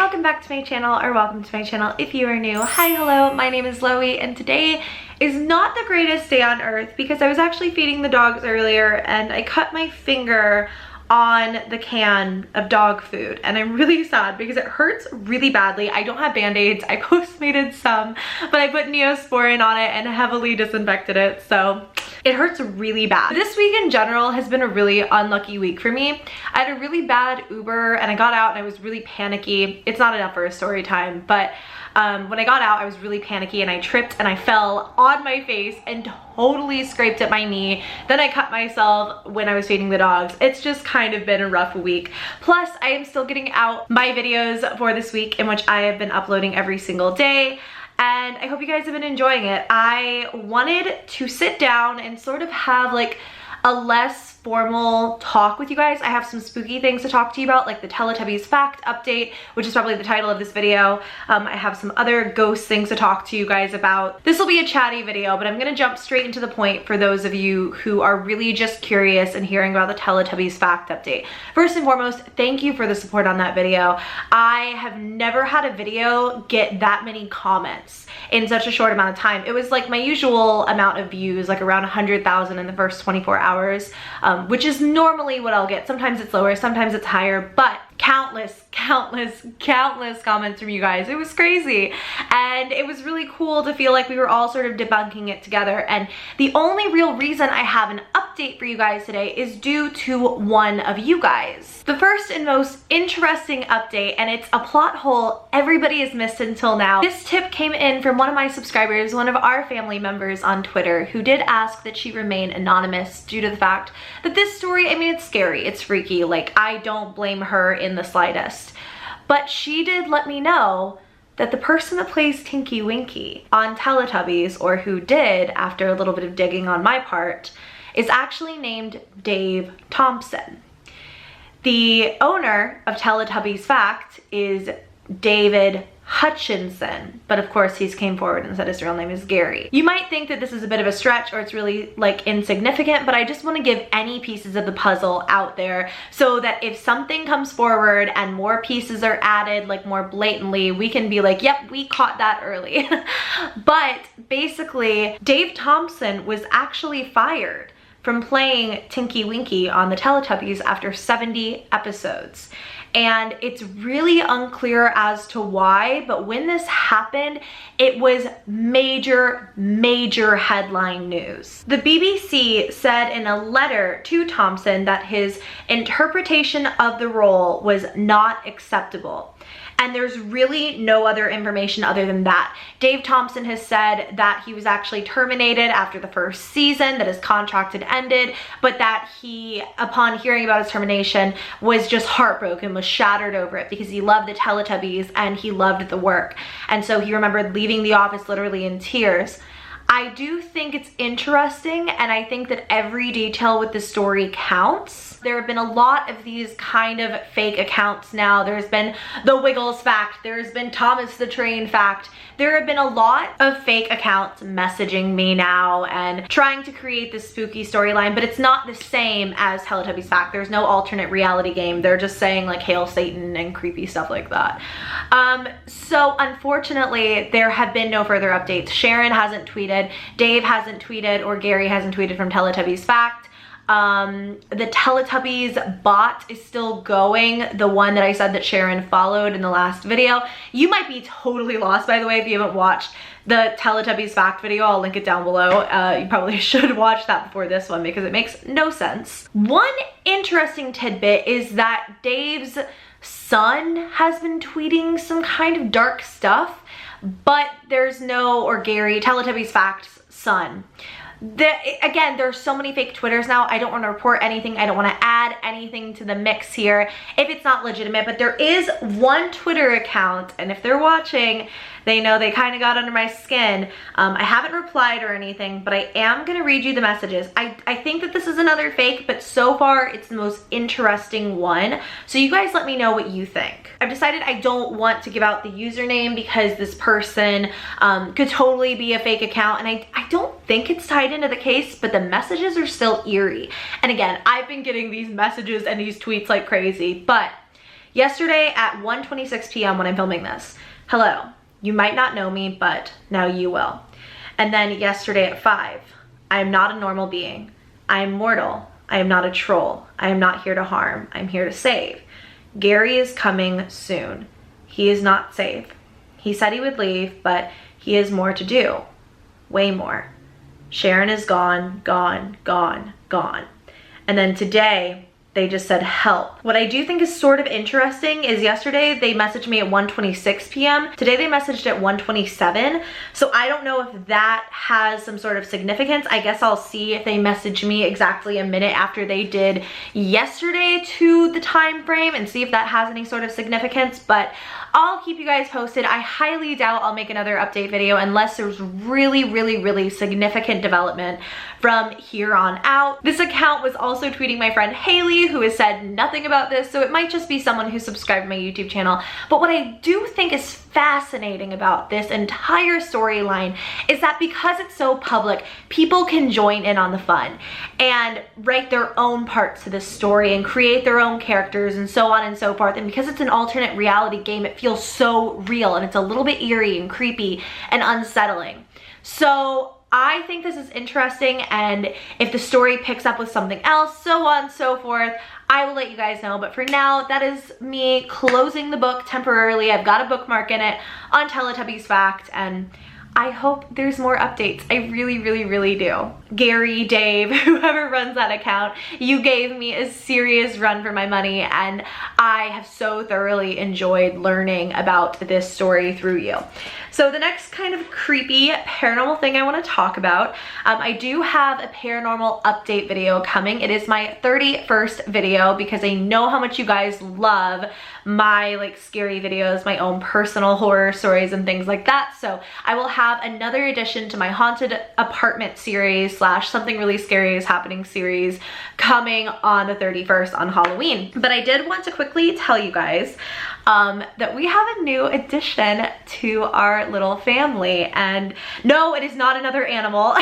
welcome back to my channel, or welcome to my channel if you are new. Hi, hello, my name is Loey, and today is not the greatest day on earth because I was actually feeding the dogs earlier and I cut my finger on the can of dog food, and I'm really sad because it hurts really badly. I don't have band-aids. I Postmated some, but I put Neosporin on it and heavily disinfected it, so it hurts really bad. This week in general has been a really unlucky week for me. I had a really bad Uber and I got out and I was really panicky. It's not enough for a story time, but when I got out, I was really panicky and I tripped and I fell on my face and totally scraped at my knee. Then I cut myself when I was feeding the dogs. It's just kind of been a rough week. Plus, I am still getting out my videos for this week, in which I have been uploading every single day. And I hope you guys have been enjoying it. I wanted to sit down and sort of have like a less formal talk with you guys. I have some spooky things to talk to you about, like the Teletubbies Fact update, which is probably the title of this video. I have some other ghost things to talk to you guys about. This will be a chatty video, but I'm gonna jump straight into the point for those of you who are really just curious and hearing about the Teletubbies Fact update. First and foremost, thank you for the support on that video. I have never had a video get that many comments in such a short amount of time. It was like my usual amount of views, like around 100,000 in the first 24 hours, which is normally what I'll get. Sometimes it's lower, sometimes it's higher, but countless comments from you guys. It was crazy, and it was really cool to feel like we were all sort of debunking it together. And the only real reason I have an update for you guys today is due to one of you guys. The first and most interesting update, and it's a plot hole everybody has missed until now. This tip came in from one of my subscribers, one of our family members on Twitter, who did ask that she remain anonymous due to the fact that this story, I mean, it's scary, it's freaky, like I don't blame her in the slightest. But she did let me know that the person that plays Tinky Winky on Teletubbies, or who did after a little bit of digging on my part, is actually named Dave Thompson. The owner of Teletubbies Fact is David Hutchinson, but of course he's came forward and said his real name is Gary. You might think that this is a bit of a stretch or it's really like insignificant, but I just want to give any pieces of the puzzle out there so that if something comes forward and more pieces are added, like more blatantly, we can be like, yep, we caught that early. But basically, Dave Thompson was actually fired from playing Tinky Winky on the Teletubbies after 70 episodes. And it's really unclear as to why, but when this happened, it was major headline news. The BBC said in a letter to Thompson that his interpretation of the role was not acceptable. And there's really no other information other than that. Dave Thompson has said that he was actually terminated after the first season, that his contract had ended, but that he, upon hearing about his termination, was just heartbroken, was shattered over it because he loved the Teletubbies and he loved the work. And so he remembered leaving the office literally in tears. I do think it's interesting, and I think that every detail with the story counts. There have been a lot of these kind of fake accounts now. There's been the Wiggles Fact, there's been Thomas the Train Fact. There have been a lot of fake accounts messaging me now and trying to create this spooky storyline, but it's not the same as Teletubbies Fact. There's no alternate reality game. They're just saying like Hail Satan and creepy stuff like that. So unfortunately, there have been no further updates. Sharon hasn't tweeted, Dave hasn't tweeted, or Gary hasn't tweeted from Teletubbies Fact. The Teletubbies bot is still going, the one that I said that Sharon followed in the last video. You might be totally lost, by the way, if you haven't watched the Teletubbies Fact video. I'll link it down below. You probably should watch that before this one because it makes no sense. One interesting tidbit is that Dave's son has been tweeting some kind of dark stuff, but there's no, or Gary, Teletubbies Fact's son. Again, there's so many fake Twitters now. I don't want to report anything. I don't want to add anything to the mix here if it's not legitimate, but there is one Twitter account, and if they're watching, they know they kind of got under my skin. I haven't replied or anything, but I am going to read you the messages. I think that this is another fake, but so far it's the most interesting one. So you guys let me know what you think. I've decided I don't want to give out the username because this person could totally be a fake account, and I don't think it's tied into the case, but the messages are still eerie. And again, I've been getting these messages and these tweets like crazy, but yesterday at 1:26 p.m. when I'm filming this. Hello, you might not know me, but now you will. And then yesterday at 5, I am not a normal being. I am mortal. I am not a troll. I am not here to harm. I'm here to save. Gary is coming soon. He is not safe. He said he would leave, but he has more to do. Way more. Sharon is gone, gone, gone, gone. And then today, they just said help. What I do think is sort of interesting is yesterday they messaged me at 1:26 p.m. Today they messaged at 1:27. So I don't know if that has some sort of significance. I guess I'll see if they message me exactly a minute after they did yesterday to the time frame and see if that has any sort of significance. But I'll keep you guys posted. I highly doubt I'll make another update video unless there's really significant development from here on out. This account was also tweeting my friend Haley, who has said nothing about this, so it might just be someone who subscribed to my YouTube channel. But what I do think is fascinating about this entire storyline is that because it's so public, people can join in on the fun and write their own parts to this story and create their own characters and so on and so forth. And because it's an alternate reality game, it feels so real and it's a little bit eerie and creepy and unsettling. So I think this is interesting, and if the story picks up with something else, so on and so forth, I will let you guys know. But for now, that is me closing the book temporarily. I've got a bookmark in it on TeletubbiesFact, and I hope there's more updates. I really do. Gary, Dave, whoever runs that account, you gave me a serious run for my money, and I have so thoroughly enjoyed learning about this story through you. So the next kind of creepy paranormal thing I want to talk about, I do have a paranormal update video coming. It is my 31st video because I know how much you guys love my like scary videos, my own personal horror stories and things like that. So I will have another addition to my haunted apartment series slash something really scary is happening series coming on the 31st on Halloween. But I did want to quickly tell you guys that we have a new addition to our little family, and no, it is not another animal.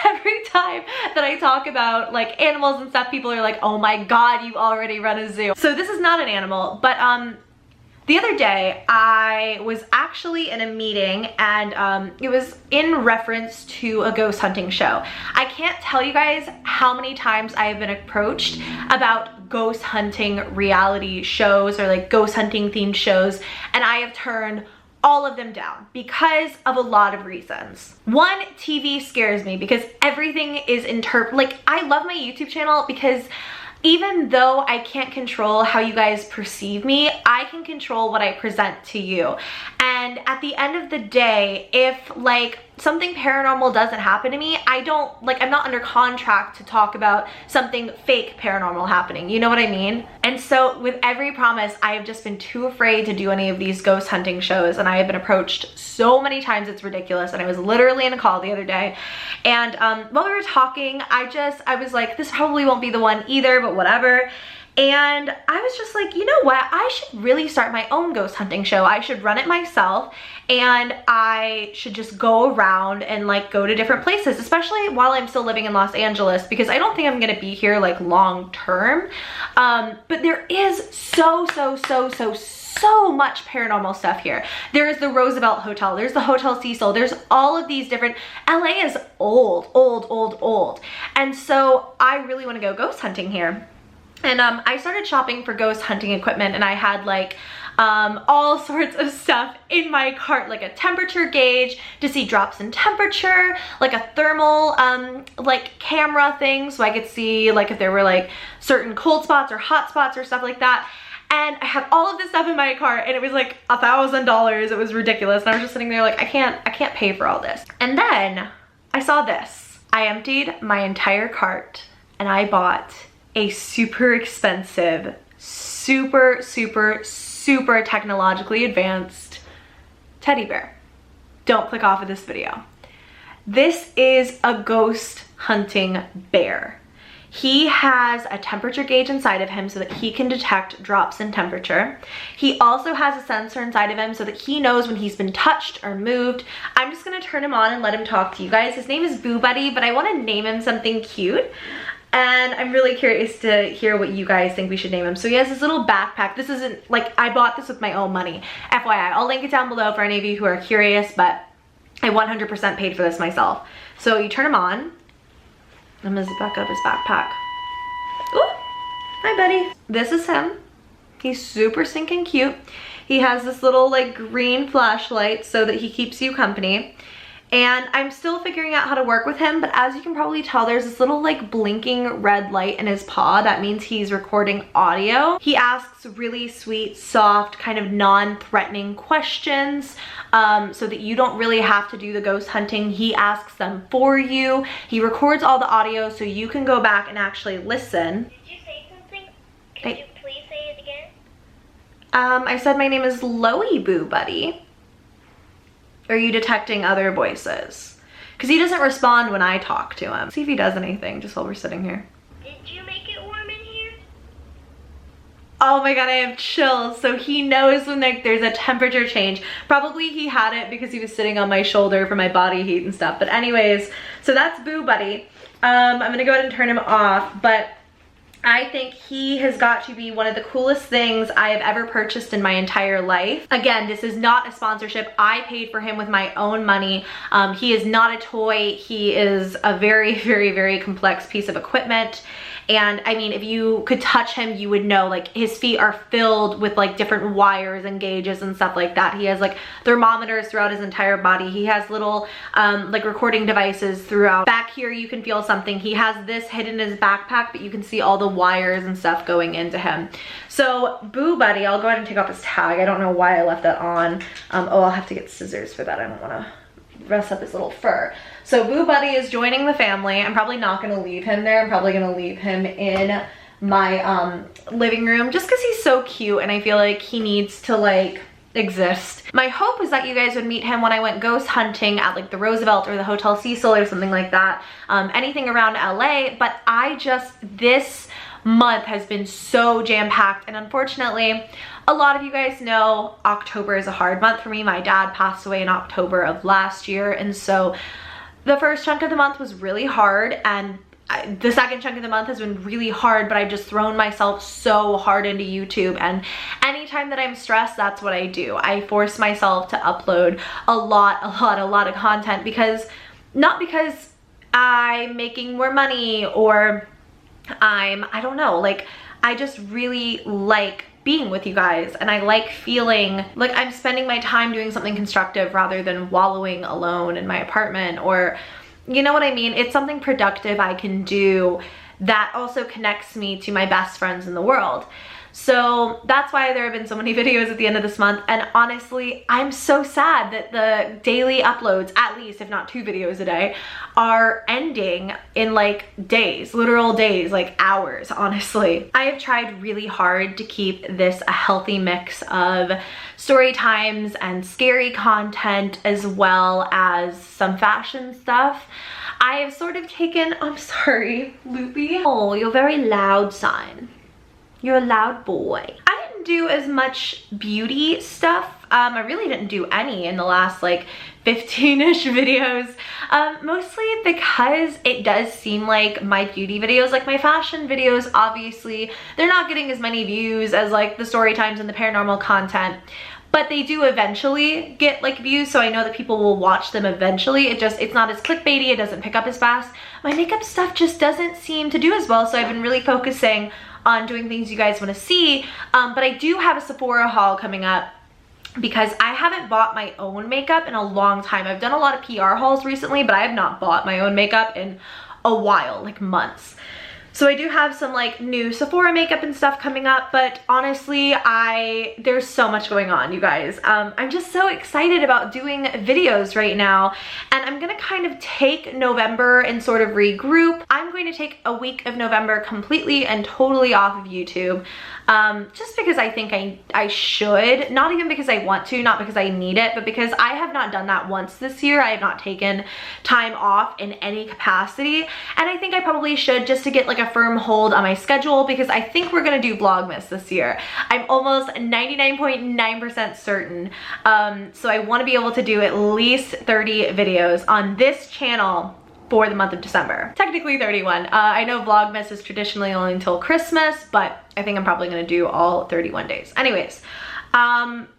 Every time that I talk about like animals and stuff, people are like, oh my god, you already run a zoo. So this is not an animal, but the other day I was actually in a meeting, and it was in reference to a ghost hunting show. I can't tell you guys how many times I have been approached about ghost hunting reality shows or like ghost hunting themed shows, and I have turned all of them down because of a lot of reasons. One, TV scares me because everything is like, I love my YouTube channel because even though I can't control how you guys perceive me, I can control what I present to you. And at the end of the day, if like something paranormal doesn't happen to me, I'm not under contract to talk about something fake paranormal happening. You know what I mean? And so with every promise, I have just been too afraid to do any of these ghost hunting shows, and I have been approached so many times it's ridiculous. And I was literally in a call the other day, and while we were talking, I was like, this probably won't be the one either, but whatever. And I was just like, you know what? I should really start my own ghost hunting show. I should run it myself, and I should just go around and like go to different places, especially while I'm still living in Los Angeles, because I don't think I'm gonna be here like long term. But there is so much paranormal stuff here. There is the Roosevelt Hotel, there's the Hotel Cecil, there's all of these different, LA is old. And so I really wanna go ghost hunting here. And I started shopping for ghost hunting equipment, and I had like all sorts of stuff in my cart, like a temperature gauge to see drops in temperature, like a thermal like camera thing so I could see like if there were like certain cold spots or hot spots or stuff like that. And I had all of this stuff in my cart, and it was like $1,000. It was ridiculous. And I was just sitting there like, I can't pay for all this. And then I saw this. I emptied my entire cart and I bought a super expensive, super technologically advanced teddy bear. Don't click off of this video. This is a ghost hunting bear. He has a temperature gauge inside of him so that he can detect drops in temperature. He also has a sensor inside of him so that he knows when he's been touched or moved. I'm just gonna turn him on and let him talk to you guys. His name is Boo Buddy, but I wanna name him something cute. And I'm really curious to hear what you guys think we should name him. So he has this little backpack. This isn't, like, I bought this with my own money. FYI, I'll link it down below for any of you who are curious, but I 100% paid for this myself. So you turn him on. I'm gonna zip back up his backpack. Ooh, hi buddy. This is him. He's super stinking cute. He has this little like green flashlight so that he keeps you company. And I'm still figuring out how to work with him, but as you can probably tell, there's this little like blinking red light in his paw. That means he's recording audio. He asks really sweet, soft, kind of non-threatening questions so that you don't really have to do the ghost hunting. He asks them for you. He records all the audio so you can go back and actually listen. Did you say something? Could you please say it again? I said my name is Loey Boo Buddy. Are you detecting other voices? Because he doesn't respond when I talk to him. See if he does anything just while we're sitting here. Did you make it warm in here? Oh my god, I have chills. So he knows when like there's a temperature change. Probably he had it because he was sitting on my shoulder for my body heat and stuff. But anyways, so that's Boo Buddy. I'm gonna go ahead and turn him off, but I think he has got to be one of the coolest things I have ever purchased in my entire life. Again, this is not a sponsorship. I paid for him with my own money. He is not a toy. He is a very, very, very complex piece of equipment. And I mean, if you could touch him, you would know like his feet are filled with like different wires and gauges and stuff like that. He has like thermometers throughout his entire body. He has little like recording devices throughout. Back here, you can feel something. He has this hidden in his backpack, but you can see all the wires and stuff going into him. So Boo Buddy, I'll go ahead and take off his tag. I don't know why I left that on. Oh, I'll have to get scissors for that. I don't want to mess up his little fur. So Boo Buddy is joining the family. I'm probably not going to leave him there. I'm probably going to leave him in my living room just because he's so cute and I feel like he needs to like exist. My hope was that you guys would meet him when I went ghost hunting at like the Roosevelt or the Hotel Cecil or something like that. Anything around LA, but this month has been so jam-packed, and unfortunately a lot of you guys know October is a hard month for me. My dad passed away in October of last year, and so the first chunk of the month was really hard, and the second chunk of the month has been really hard, but I've just thrown myself so hard into YouTube, and anytime that I'm stressed, that's what I do. I force myself to upload a lot of content because, not because I'm making more money or I don't know, like I just really like being with you guys, and I like feeling like I'm spending my time doing something constructive rather than wallowing alone in my apartment, or you know what I mean? It's something productive I can do that also connects me to my best friends in the world. So that's why there have been so many videos at the end of this month, and honestly, I'm so sad that the daily uploads, at least if not 2 videos a day, are ending in like days, literal days, like hours, honestly. I have tried really hard to keep this a healthy mix of story times and scary content as well as some fashion stuff. I have sort of taken, I'm sorry, Loopy. Oh, you're very loud, son. You're a loud boy. I didn't do as much beauty stuff. I really didn't do any in the last like 15-ish videos. Mostly because it does seem like my beauty videos, like my fashion videos, obviously, they're not getting as many views as like the story times and the paranormal content. But they do eventually get like views, so I know that people will watch them eventually. It's not as clickbaity, it doesn't pick up as fast. My makeup stuff just doesn't seem to do as well, so I've been really focusing on doing things you guys want to see. But I do have a Sephora haul coming up because I haven't bought my own makeup in a long time. I've done a lot of PR hauls recently, but I have not bought my own makeup in a while, like months. So I do have some like new Sephora makeup and stuff coming up, but honestly, there's so much going on, you guys. I'm just so excited about doing videos right now, and I'm gonna kind of take November and sort of regroup. I'm going to take a week of November completely and totally off of YouTube. Just because I think I should, not even because I want to, not because I need it, but because I have not done that once this year. I have not taken time off in any capacity, and I think I probably should, just to get like a firm hold on my schedule, because I think we're gonna do Vlogmas this year. I'm almost 99.9% certain. So I want to be able to do at least 30 videos on this channel for the month of December. Technically 31. I know Vlogmas is traditionally only until Christmas, but I think I'm probably gonna do all 31 days. Anyways,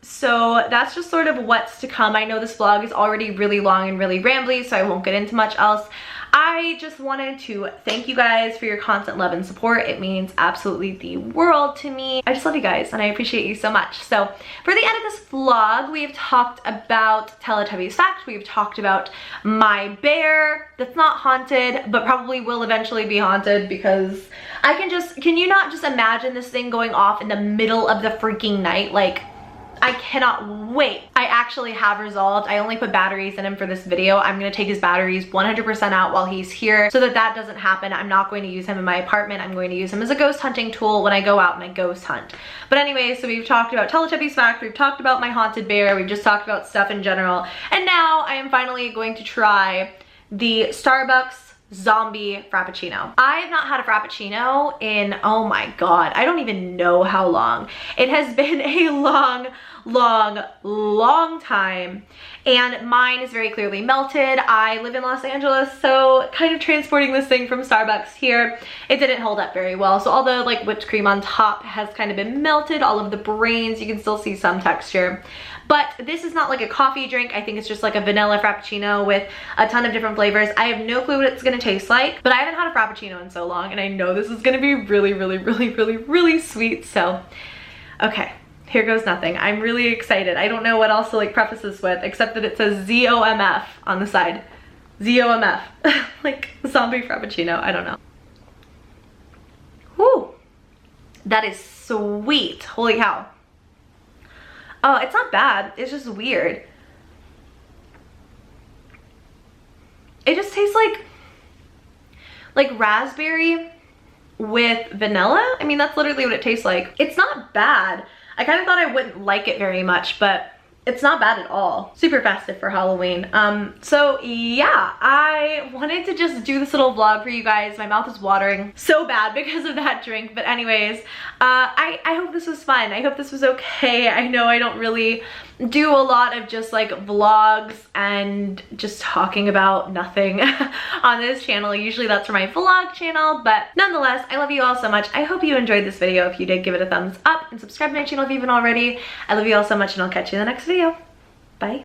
so that's just sort of what's to come. I know this vlog is already really long and really rambly, so I won't get into much else. I just wanted to thank you guys for your constant love and support. It means absolutely the world to me. I just love you guys and I appreciate you so much. So for the end of this vlog, we've talked about TeletubbiesFact. We've talked about my bear that's not haunted, but probably will eventually be haunted because can you not just imagine this thing going off in the middle of the freaking night? Like, I cannot wait. I actually have resolved. I only put batteries in him for this video. I'm gonna take his batteries 100% out while he's here so that that doesn't happen. I'm not going to use him in my apartment. I'm going to use him as a ghost hunting tool when I go out and I ghost hunt. But anyway, so we've talked about TeletubbiesFact, we've talked about my haunted bear, we've just talked about stuff in general. And now I am finally going to try the Starbucks zombie Frappuccino. I have not had a Frappuccino in, oh my God, I don't even know how long. It has been a long time, and mine is very clearly melted. I live in Los Angeles, so kind of transporting this thing from Starbucks here, it didn't hold up very well. So all the like whipped cream on top has kind of been melted. All of the brains, you can still see some texture. But this is not like a coffee drink. I think it's just like a vanilla Frappuccino with a ton of different flavors. I have no clue what it's gonna taste like, but I haven't had a Frappuccino in so long, and I know this is gonna be really sweet. So, okay, here goes nothing. I'm really excited. I don't know what else to like preface this with, except that it says ZOMF on the side. ZOMF, like zombie Frappuccino, I don't know. Whew, that is sweet, holy cow. Oh, it's not bad. It's just weird. It just tastes like raspberry with vanilla. I mean, that's literally what it tastes like. It's not bad. I kind of thought I wouldn't like it very much, but it's not bad at all. Super festive for Halloween. So yeah, I wanted to just do this little vlog for you guys. My mouth is watering so bad because of that drink. But anyways, I hope this was fun. I hope this was okay. I know I don't really do a lot of just like vlogs and just talking about nothing on this channel. Usually that's for my vlog channel, but nonetheless, I love you all so much. I hope you enjoyed this video. If you did, give it a thumbs up and subscribe to my channel if you haven't already. I love you all so much, and I'll catch you in the next video.